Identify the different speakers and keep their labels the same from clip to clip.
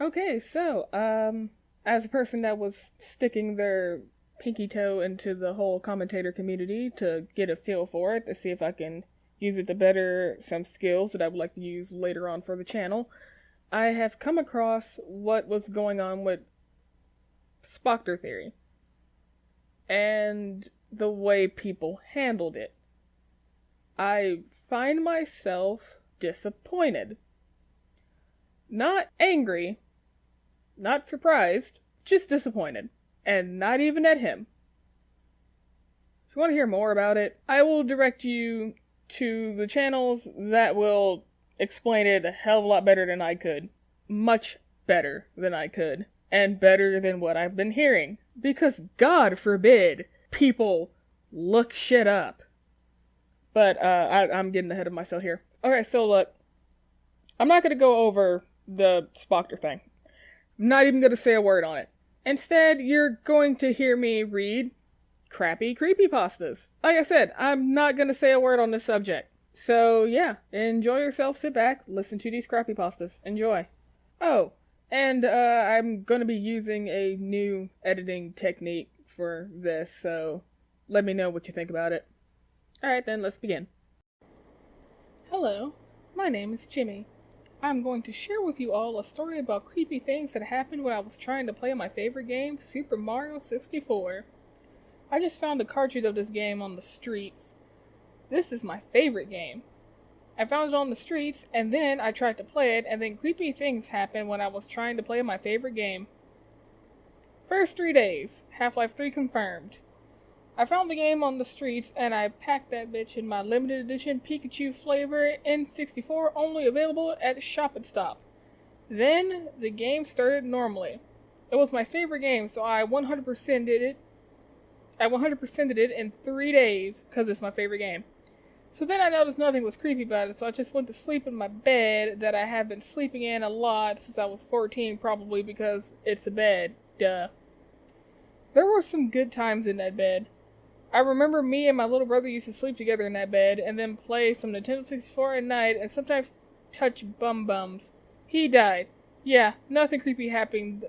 Speaker 1: Okay, so, as a person that was sticking their pinky toe into the whole commentator community to get a feel for it, to see if I can use it to better some skills that I would like to use later on for the channel, I have come across what was going on with Spoctor theory and the way people handled it. I find myself disappointed. Not angry, not surprised, just disappointed. And not even at him. If you want to hear more about it, I will direct you to the channels that will explain it a hell of a lot better than I could. Much better than I could. And better than what I've been hearing. Because God forbid people look shit up. But I'm getting ahead of myself here. Okay, so look. I'm not going to go over the Spoctor thing. I'm not even going to say a word on it. Instead, you're going to hear me read crappy creepypastas. Like I said, I'm not going to say a word on this subject. So yeah, enjoy yourself, sit back, listen to these creepypastas. Enjoy. Oh, and I'm going to be using a new editing technique for this, so let me know what you think about it. Alright then, let's begin. Hello, my name is Jimmy. I'm going to share with you all a story about creepy things that happened when I was trying to play my favorite game, Super Mario 64. I just found a cartridge of this game on the streets. This is my favorite game. I found it on the streets, and then I tried to play it, and then creepy things happened when I was trying to play my favorite game. First 3 days, Half-Life 3 confirmed. I found the game on the streets, and I packed that bitch in my limited edition Pikachu flavor N64, only available at Shop and Stop. Then, the game started normally. It was my favorite game, so I 100%ed it. I 100%ed it in 3 days, because it's my favorite game. So then I noticed nothing was creepy about it, so I just went to sleep in my bed that I have been sleeping in a lot since I was 14, probably because it's a bed. Duh. There were some good times in that bed. I remember me and my little brother used to sleep together in that bed and then play some Nintendo 64 at night and sometimes touch bums. He died. Yeah, nothing creepy happened.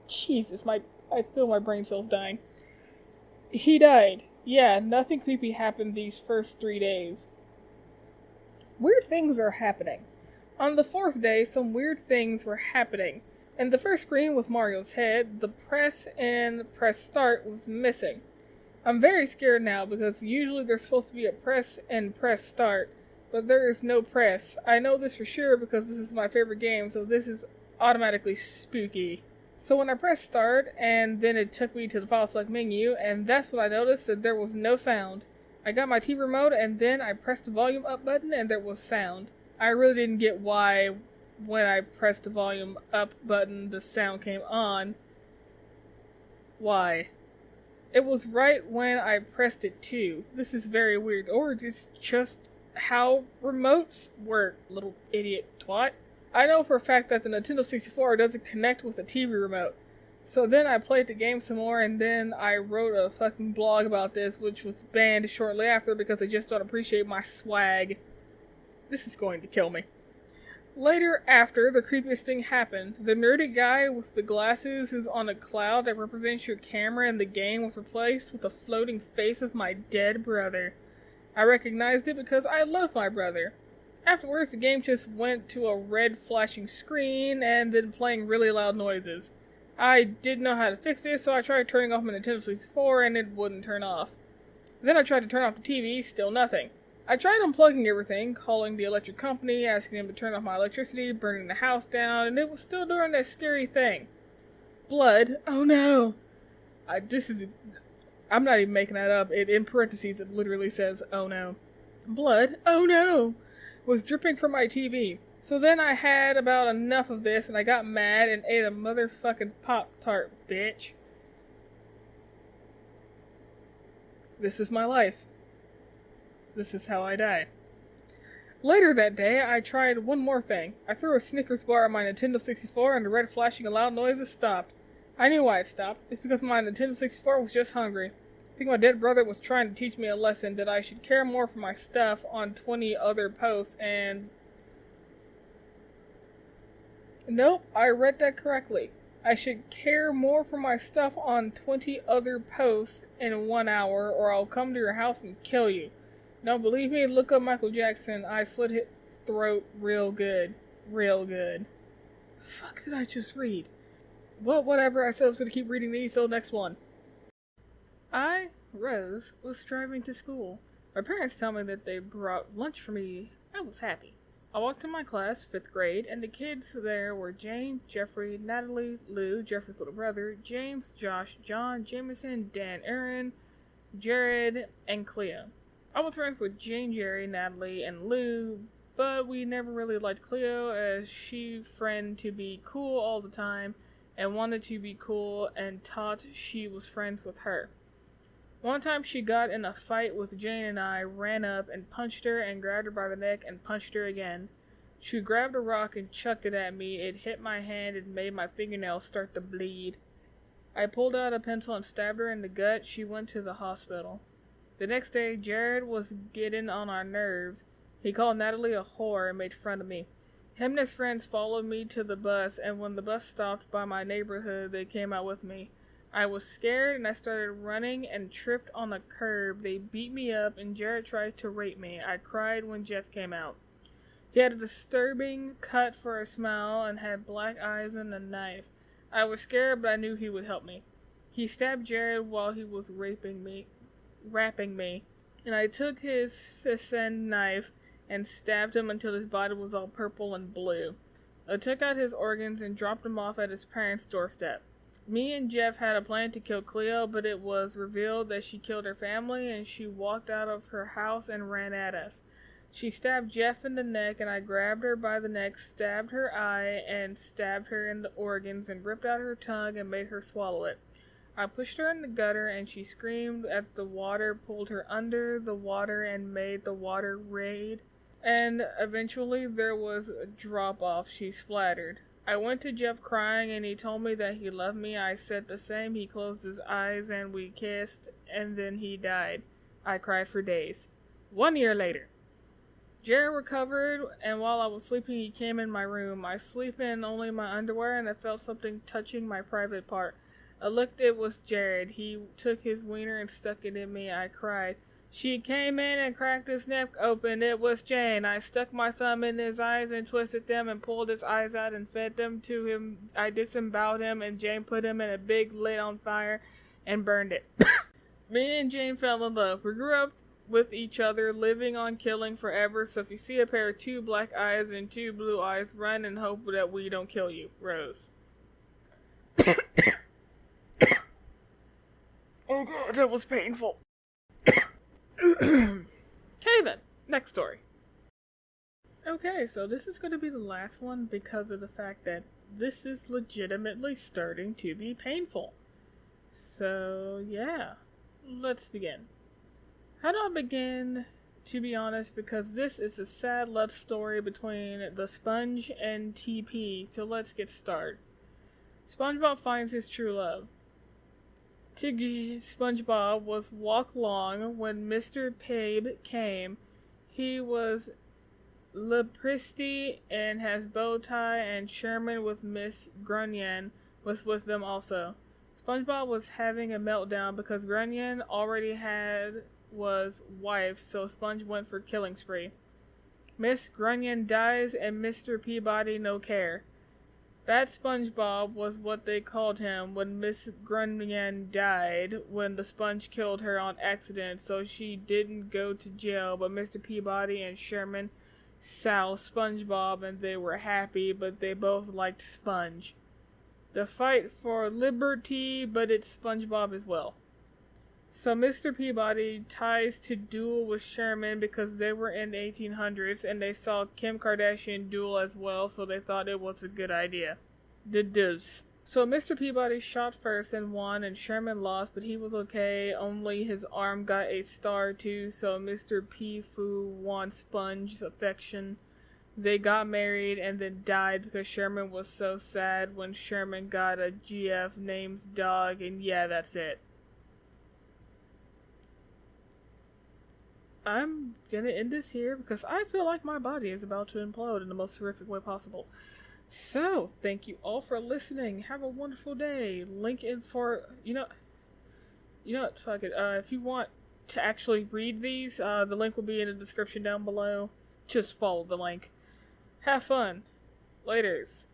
Speaker 1: Jesus, I feel my brain cells dying. He died. Yeah, nothing creepy happened these first 3 days. Weird things are happening. On the 4th day, some weird things were happening. In the first screen with Mario's head, the press and press start was missing. I'm very scared now because usually there's supposed to be a press and press start, but there is no press. I know this for sure because this is my favorite game, so this is automatically spooky. So when I pressed start, and then it took me to the file select menu, and that's when I noticed that there was no sound. I got my TV remote, and then I pressed the volume up button, and there was sound. I really didn't get why when I pressed the volume up button, the sound came on. Why? It was right when I pressed it too. This is very weird. Or it's just how remotes work, little idiot twat. I know for a fact that the Nintendo 64 doesn't connect with the TV remote. So then I played the game some more, and then I wrote a fucking blog about this, which was banned shortly after because they just don't appreciate my swag. This is going to kill me. Later, after, the creepiest thing happened. The nerdy guy with the glasses who's on a cloud that represents your camera in the game was replaced with the floating face of my dead brother. I recognized it because I love my brother. Afterwards, the game just went to a red flashing screen and then playing really loud noises. I didn't know how to fix this, so I tried turning off my Nintendo 64 and it wouldn't turn off. Then I tried to turn off the TV, still nothing. I tried unplugging everything, calling the electric company, asking them to turn off my electricity, burning the house down, and it was still doing that scary thing. Blood. Oh no! I'm not even making that up. In parentheses, it literally says, oh no. Blood. Oh no! Was dripping from my TV. So then I had about enough of this, and I got mad and ate a motherfucking Pop-Tart, bitch. This is my life. This is how I die. Later that day, I tried one more thing. I threw a Snickers bar at my Nintendo 64 and the red flashing and loud noises stopped. I knew why it stopped. It's because my Nintendo 64 was just hungry. I think my dead brother was trying to teach me a lesson that I should care more for my stuff on 20 other posts and... Nope, I read that correctly. I should care more for my stuff on 20 other posts in 1 hour, or I'll come to your house and kill you. Don't believe me? Look up Michael Jackson. I slit his throat real good. Real good. Fuck did I just read? Well, whatever. I said I was going to keep reading these, so next one. I, Rose, was driving to school. My parents tell me that they brought lunch for me. I was happy. I walked to my class, 5th grade, and the kids there were Jane, Jeffrey, Natalie, Lou, Jeffrey's little brother, James, Josh, John, Jameson, Dan, Aaron, Jared, and Cleo. I was friends with Jane, Jerry, Natalie, and Lou, but we never really liked Cleo as she friend to be cool all the time and wanted to be cool and thought she was friends with her. One time she got in a fight with Jane and I ran up and punched her and grabbed her by the neck and punched her again. She grabbed a rock and chucked it at me. It hit my hand and made my fingernails start to bleed. I pulled out a pencil and stabbed her in the gut. She went to the hospital. The next day, Jared was getting on our nerves. He called Natalie a whore and made fun of me. Him and his friends followed me to the bus, and when the bus stopped by my neighborhood, they came out with me. I was scared and I started running and tripped on a curb. They beat me up and Jared tried to rape me. I cried when Jeff came out. He had a disturbing cut for a smile and had black eyes and a knife. I was scared, but I knew he would help me. He stabbed Jared while he was rapping me, and I took his Sisson knife and stabbed him until his body was all purple and blue. I took out his organs and dropped him off at his parents' doorstep. Me and Jeff had a plan to kill Cleo, but it was revealed that she killed her family and she walked out of her house and ran at us. She stabbed Jeff in the neck and I grabbed her by the neck, stabbed her eye and stabbed her in the organs and ripped out her tongue and made her swallow it. I pushed her in the gutter and she screamed as the water pulled her under the water and made the water raid. And eventually there was a drop off. She splattered. I went to Jeff crying and he told me that he loved me. I said the same. He closed his eyes and we kissed and then he died. I cried for days. 1 year later. Jared recovered and while I was sleeping he came in my room. I sleep in only my underwear and I felt something touching my private part. I looked, it was Jared. He took his wiener and stuck it in me. I cried. She came in and cracked his neck open. It was Jane. I stuck my thumb in his eyes and twisted them and pulled his eyes out and fed them to him. I disemboweled him and Jane put him in a big lid on fire and burned it. Me and Jane fell in love. We grew up with each other, living on killing forever. So if you see a pair of 2 black eyes and 2 blue eyes, run and hope that we don't kill you. Rose. Oh god, that was painful. Okay then, next story. Okay, so this is going to be the last one because of the fact that this is legitimately starting to be painful. So, yeah, let's begin. How do I begin, to be honest, because this is a sad love story between the sponge and TP, so let's get started. SpongeBob finds his true love. SpongeBob was walk long when Mr. Pabe came. He was leprosy and has bow tie, and Sherman with Miss Grunion was with them also. SpongeBob was having a meltdown because Grunion already was wife, so Sponge went for killing spree. Miss Grunion dies and Mr. Peabody no care. Bad SpongeBob was what they called him when Miss Grunion died when the sponge killed her on accident, so she didn't go to jail, but Mr. Peabody and Sherman saw SpongeBob and they were happy, but they both liked Sponge. The fight for liberty, but it's SpongeBob as well. So Mr. Peabody ties to duel with Sherman because they were in the 1800s and they saw Kim Kardashian duel as well, so they thought it was a good idea. The deuce. So Mr. Peabody shot first and won, and Sherman lost, but he was okay. Only his arm got a star too, so Mr. P-Foo won Sponge's affection. They got married and then died because Sherman was so sad when Sherman got a GF name's dog, and yeah, that's it. I'm gonna end this here because I feel like my body is about to implode in the most horrific way possible. So, thank you all for listening. Have a wonderful day. Link in for, what, fuck it. If you want to actually read these, the link will be in the description down below. Just follow the link. Have fun. Laters.